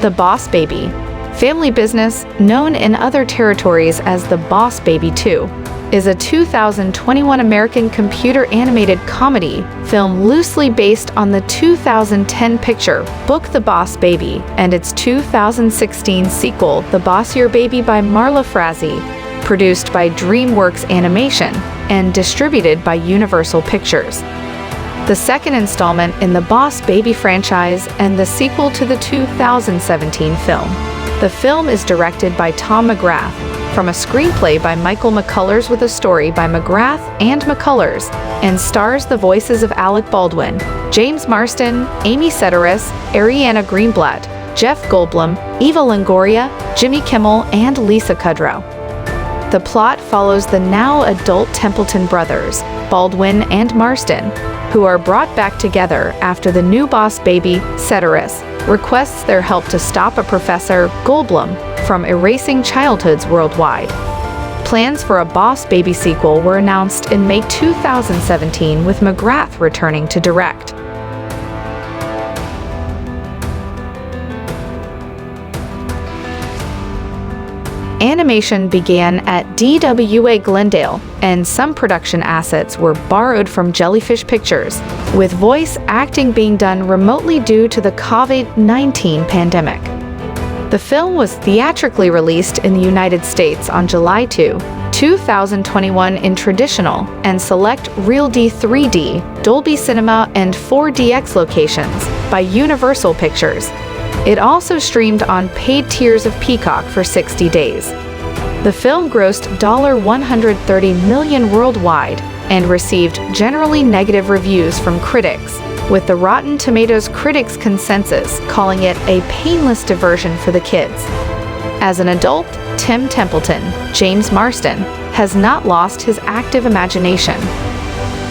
The Boss Baby. Family Business, known in other territories as The Boss Baby 2, is a 2021 American computer-animated comedy film loosely based on the 2010 picture book The Boss Baby and its 2016 sequel The Bossier Baby by Marla Frazee, produced by DreamWorks Animation and distributed by Universal Pictures. The second installment in the Boss Baby franchise and the sequel to the 2017 film. The film is directed by Tom McGrath, from a screenplay by Michael McCullers with a story by McGrath and McCullers, and stars the voices of Alec Baldwin, James Marsden, Amy Sedaris, Ariana Greenblatt, Jeff Goldblum, Eva Longoria, Jimmy Kimmel, and Lisa Kudrow. The plot follows the now-adult Templeton brothers, Baldwin and Marsden, who are brought back together after the new boss baby, Sedaris, requests their help to stop a professor, Goldblum, from erasing childhoods worldwide. Plans for a Boss Baby sequel were announced in May 2017, with McGrath returning to direct. Animation began at DWA Glendale, and some production assets were borrowed from Jellyfish Pictures, with voice acting being done remotely due to the COVID-19 pandemic. The film was theatrically released in the United States on July 2, 2021 in traditional and select RealD 3D, Dolby Cinema, and 4DX locations by Universal Pictures. It also streamed on paid tiers of Peacock for 60 days. The film grossed $130 million worldwide and received generally negative reviews from critics, with the Rotten Tomatoes critics' consensus calling it a painless diversion for the kids. As an adult, Tim Templeton, James Marsden, has not lost his active imagination.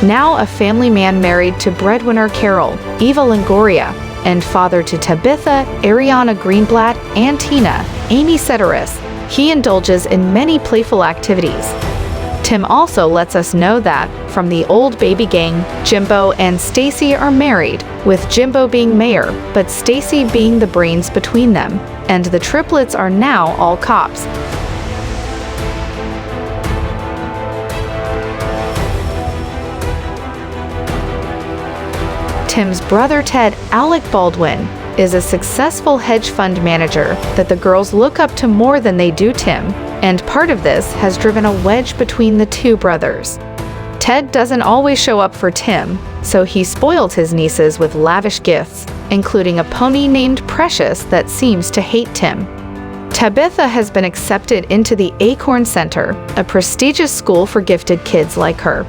Now a family man married to breadwinner Carol, Eva Longoria, and father to Tabitha, Ariana Greenblatt, and Tina, Amy Sedaris, he indulges in many playful activities. Tim also lets us know that, from the old baby gang, Jimbo and Stacy are married, with Jimbo being mayor, but Stacy being the brains between them, and the triplets are now all cops. Tim's brother Ted, Alec Baldwin, is a successful hedge fund manager that the girls look up to more than they do Tim, and part of this has driven a wedge between the two brothers. Ted doesn't always show up for Tim, so he spoils his nieces with lavish gifts, including a pony named Precious that seems to hate Tim. Tabitha has been accepted into the Acorn Center, a prestigious school for gifted kids like her.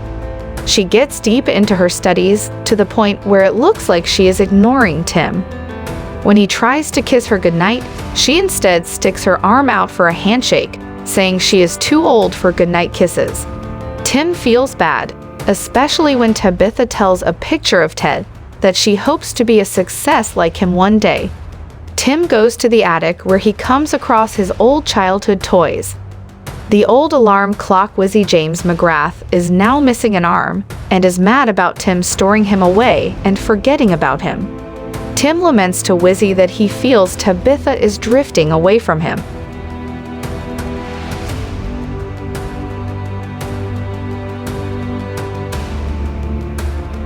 She gets deep into her studies to the point where it looks like she is ignoring Tim. When he tries to kiss her goodnight, she instead sticks her arm out for a handshake, saying she is too old for goodnight kisses. Tim feels bad, especially when Tabitha tells a picture of Ted that she hopes to be a success like him one day. Tim goes to the attic where he comes across his old childhood toys. The old alarm clock Wizzy James McGrath is now missing an arm and is mad about Tim storing him away and forgetting about him. Tim laments to Wizzy that he feels Tabitha is drifting away from him.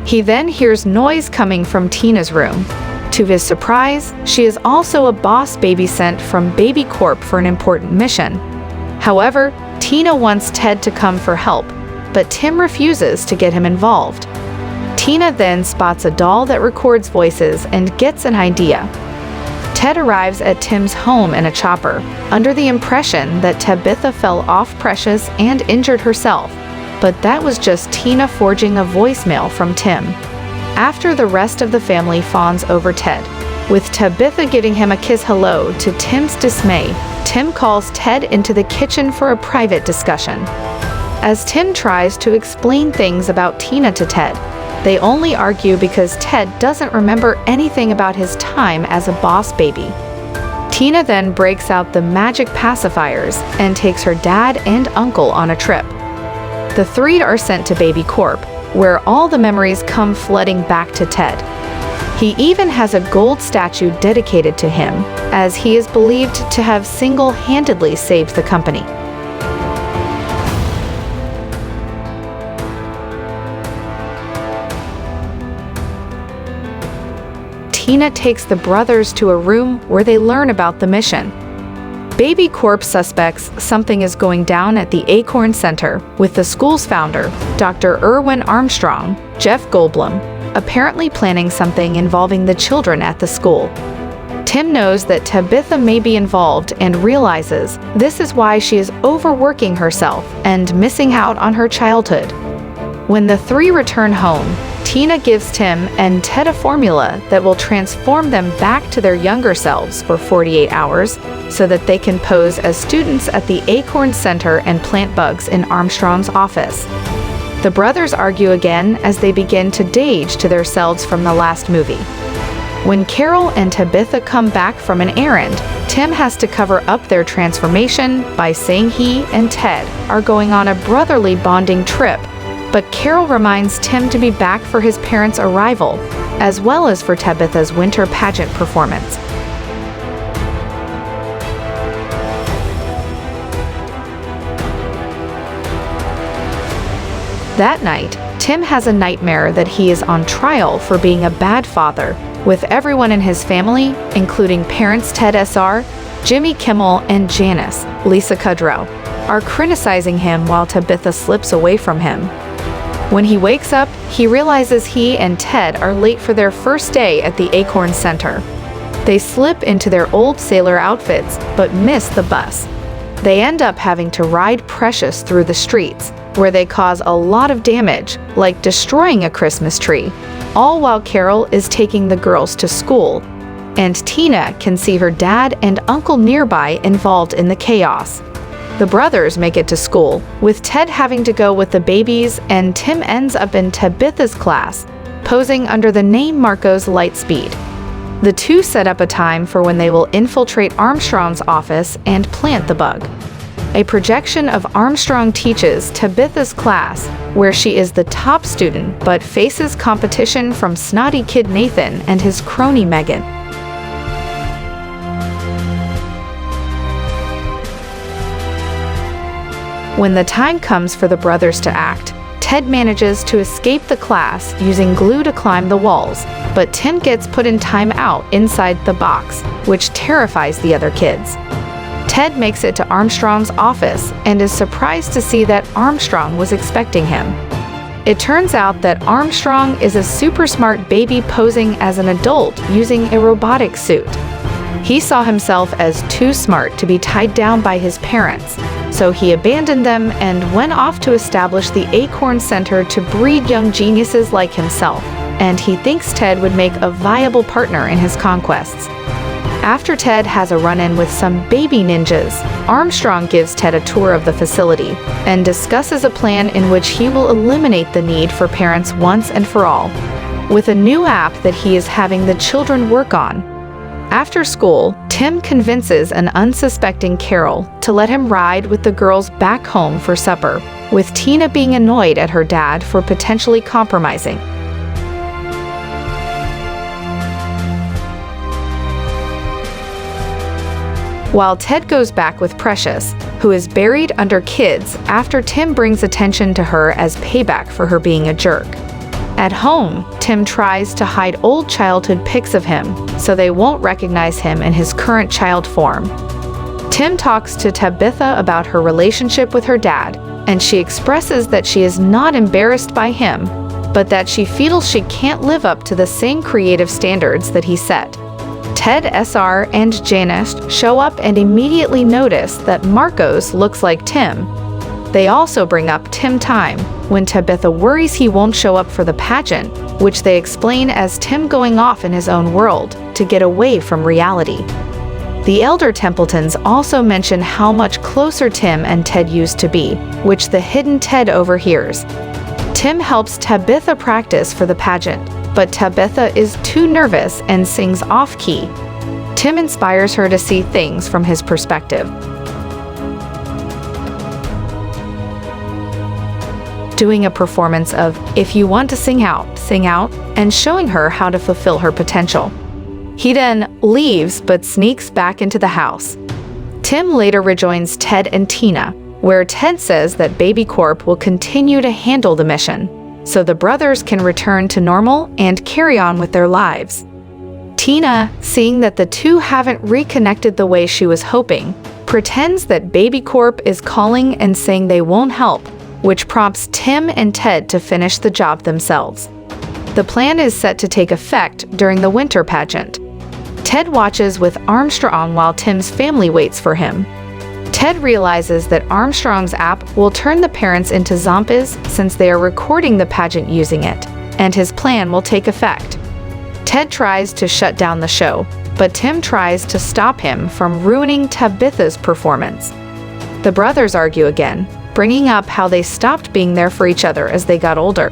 He then hears noise coming from Tina's room. To his surprise, she is also a boss baby sent from Baby Corp for an important mission. However, Tina wants Ted to come for help, but Tim refuses to get him involved. Tina then spots a doll that records voices and gets an idea. Ted arrives at Tim's home in a chopper, under the impression that Tabitha fell off Precious and injured herself, but that was just Tina forging a voicemail from Tim. After the rest of the family fawns over Ted, with Tabitha giving him a kiss hello to Tim's dismay, Tim calls Ted into the kitchen for a private discussion. As Tim tries to explain things about Tina to Ted, they only argue because Ted doesn't remember anything about his time as a boss baby. Tina then breaks out the magic pacifiers and takes her dad and uncle on a trip. The three are sent to Baby Corp, where all the memories come flooding back to Ted. He even has a gold statue dedicated to him, as he is believed to have single-handedly saved the company. Tina takes the brothers to a room where they learn about the mission. Baby Corp suspects something is going down at the Acorn Center, with the school's founder, Dr. Irwin Armstrong, Jeff Goldblum, apparently planning something involving the children at the school. Tim knows that Tabitha may be involved and realizes this is why she is overworking herself and missing out on her childhood. When the three return home, Tina gives Tim and Ted a formula that will transform them back to their younger selves for 48 hours so that they can pose as students at the Acorn Center and plant bugs in Armstrong's office. The brothers argue again as they begin to de-age to themselves from the last movie. When Carol and Tabitha come back from an errand, Tim has to cover up their transformation by saying he and Ted are going on a brotherly bonding trip, but Carol reminds Tim to be back for his parents' arrival, as well as for Tabitha's winter pageant performance. That night, Tim has a nightmare that he is on trial for being a bad father, with everyone in his family, including parents Ted SR, Jimmy Kimmel, and Janice, Lisa Kudrow, are criticizing him while Tabitha slips away from him. When he wakes up, he realizes he and Ted are late for their first day at the Acorn Center. They slip into their old sailor outfits, but miss the bus. They end up having to ride Precious through the streets, where they cause a lot of damage, like destroying a Christmas tree, all while Carol is taking the girls to school, and Tina can see her dad and uncle nearby involved in the chaos. The brothers make it to school, with Ted having to go with the babies, and Tim ends up in Tabitha's class, posing under the name Marco's Lightspeed. The two set up a time for when they will infiltrate Armstrong's office and plant the bug. A projection of Armstrong teaches Tabitha's class, where she is the top student but faces competition from snotty kid Nathan and his crony Megan. When the time comes for the brothers to act, Ted manages to escape the class using glue to climb the walls, but Tim gets put in timeout inside the box, which terrifies the other kids. Ted makes it to Armstrong's office and is surprised to see that Armstrong was expecting him. It turns out that Armstrong is a super smart baby posing as an adult using a robotic suit. He saw himself as too smart to be tied down by his parents, so he abandoned them and went off to establish the Acorn Center to breed young geniuses like himself, and he thinks Ted would make a viable partner in his conquests. After Ted has a run-in with some baby ninjas, Armstrong gives Ted a tour of the facility and discusses a plan in which he will eliminate the need for parents once and for all, with a new app that he is having the children work on. After school, Tim convinces an unsuspecting Carol to let him ride with the girls back home for supper, with Tina being annoyed at her dad for potentially compromising. While Ted goes back with Precious, who is buried under kids after Tim brings attention to her as payback for her being a jerk. At home, Tim tries to hide old childhood pics of him so they won't recognize him in his current child form. Tim talks to Tabitha about her relationship with her dad, and she expresses that she is not embarrassed by him, but that she feels she can't live up to the same creative standards that he set. Ted SR and Janice show up and immediately notice that Marcos looks like Tim. They also bring up Tim time, when Tabitha worries he won't show up for the pageant, which they explain as Tim going off in his own world to get away from reality. The elder Templetons also mention how much closer Tim and Ted used to be, which the hidden Ted overhears. Tim helps Tabitha practice for the pageant, but Tabitha is too nervous and sings off-key. Tim inspires her to see things from his perspective. doing a performance of "If you want to sing out," and showing her how to fulfill her potential. He then leaves but sneaks back into the house. Tim later rejoins Ted and Tina, where Ted says that Baby Corp will continue to handle the mission, so the brothers can return to normal and carry on with their lives. Tina, seeing that the two haven't reconnected the way she was hoping, pretends that Baby Corp is calling and saying they won't help, which prompts Tim and Ted to finish the job themselves. The plan is set to take effect during the winter pageant. Ted watches with Armstrong while Tim's family waits for him. Ted realizes that Armstrong's app will turn the parents into zombies since they are recording the pageant using it, and his plan will take effect. Ted tries to shut down the show, but Tim tries to stop him from ruining Tabitha's performance. The brothers argue again, bringing up how they stopped being there for each other as they got older.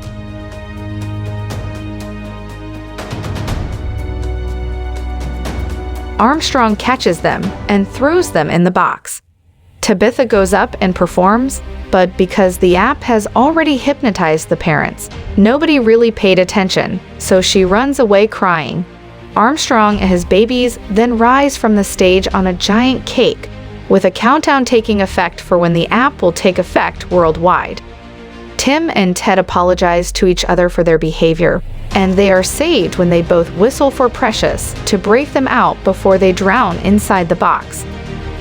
Armstrong catches them and throws them in the box. Tabitha goes up and performs, but because the app has already hypnotized the parents, nobody really paid attention, so she runs away crying. Armstrong and his babies then rise from the stage on a giant cake, with a countdown taking effect for when the app will take effect worldwide. Tim and Ted apologize to each other for their behavior, and they are saved when they both whistle for Precious to break them out before they drown inside the box.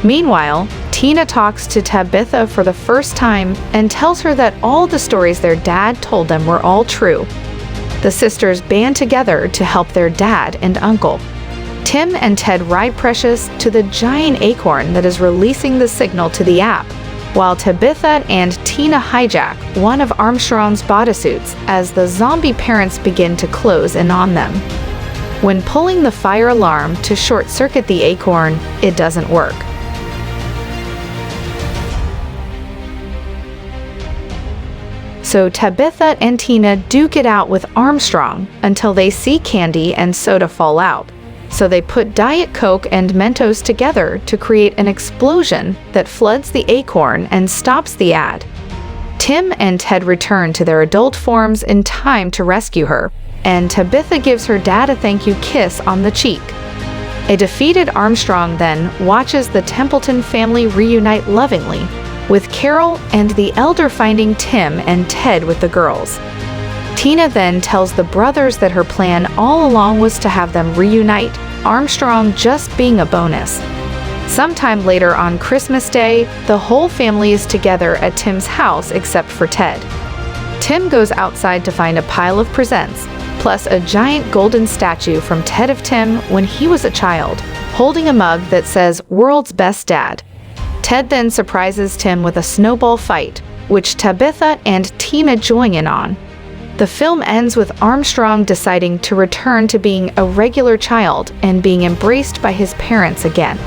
Meanwhile, Tina talks to Tabitha for the first time and tells her that all the stories their dad told them were all true. The sisters band together to help their dad and uncle. Tim and Ted ride Precious to the giant acorn that is releasing the signal to the app, while Tabitha and Tina hijack one of Armstrong's bodysuits as the zombie parents begin to close in on them. When pulling the fire alarm to short-circuit the acorn, it doesn't work. So Tabitha and Tina duke it out with Armstrong until they see candy and soda fall out. So they put Diet Coke and Mentos together to create an explosion that floods the acorn and stops the ad. Tim and Ted return to their adult forms in time to rescue her, and Tabitha gives her dad a thank you kiss on the cheek. A defeated Armstrong then watches the Templeton family reunite lovingly, with Carol and the elder finding Tim and Ted with the girls. Tina then tells the brothers that her plan all along was to have them reunite, Armstrong just being a bonus. Sometime later on Christmas Day, the whole family is together at Tim's house except for Ted. Tim goes outside to find a pile of presents, plus a giant golden statue from Ted of Tim when he was a child, holding a mug that says "World's Best Dad." Ted then surprises Tim with a snowball fight, which Tabitha and Tina join in on. The film ends with Armstrong deciding to return to being a regular child and being embraced by his parents again.